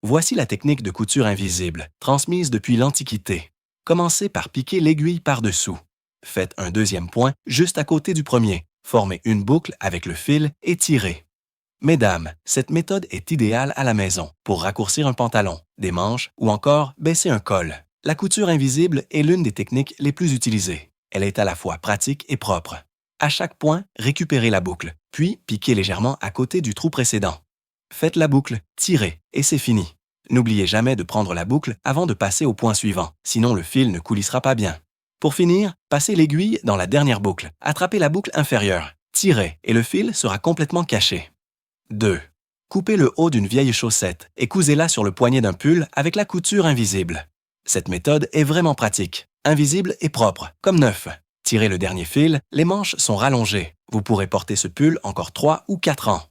Voici la technique de couture invisible, transmise depuis l'Antiquité. Commencez par piquer l'aiguille par-dessous. Faites un deuxième point juste à côté du premier, formez une boucle avec le fil et tirez. Mesdames, cette méthode est idéale à la maison pour raccourcir un pantalon, des manches ou encore baisser un col. La couture invisible est l'une des techniques les plus utilisées. Elle est à la fois pratique et propre. À chaque point, récupérez la boucle, puis piquez légèrement à côté du trou précédent. Faites la boucle, tirez, et c'est fini. N'oubliez jamais de prendre la boucle avant de passer au point suivant, sinon le fil ne coulissera pas bien. Pour finir, passez l'aiguille dans la dernière boucle, attrapez la boucle inférieure, tirez et le fil sera complètement caché. 2. Coupez le haut d'une vieille chaussette et cousez-la sur le poignet d'un pull avec la couture invisible. Cette méthode est vraiment pratique, invisible et propre, comme neuf. Tirez le dernier fil, les manches sont rallongées. Vous pourrez porter ce pull encore 3 ou 4 ans.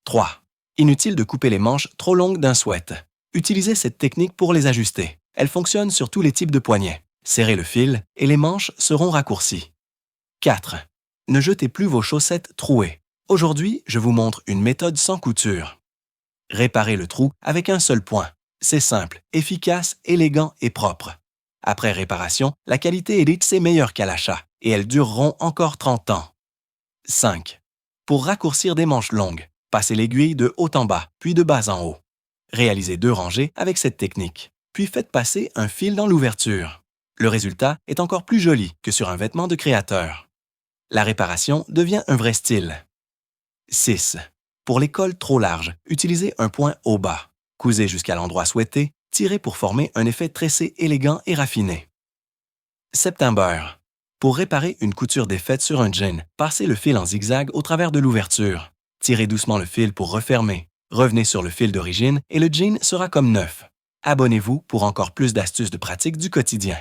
3. Inutile de couper les manches trop longues d'un sweat. Utilisez cette technique pour les ajuster. Elle fonctionne sur tous les types de poignets. Serrez le fil et les manches seront raccourcies. 4. Ne jetez plus vos chaussettes trouées. Aujourd'hui, je vous montre une méthode sans couture. Réparez le trou avec un seul point. C'est simple, efficace, élégant et propre. Après réparation, la qualité Elite c'est meilleur qu'à l'achat et elles dureront encore 30 ans. 5. Pour raccourcir des manches longues, passez l'aiguille de haut en bas, puis de bas en haut. Réalisez 2 rangées avec cette technique, puis faites passer un fil dans l'ouverture. Le résultat est encore plus joli que sur un vêtement de créateur. La réparation devient un vrai style. 6. Pour les cols trop larges, utilisez un point au bas. Cousez jusqu'à l'endroit souhaité, tirez pour former un effet tressé élégant et raffiné. September. Pour réparer une couture défaite sur un jean, passez le fil en zigzag au travers de l'ouverture. Tirez doucement le fil pour refermer. Revenez sur le fil d'origine et le jean sera comme neuf. Abonnez-vous pour encore plus d'astuces de pratique du quotidien.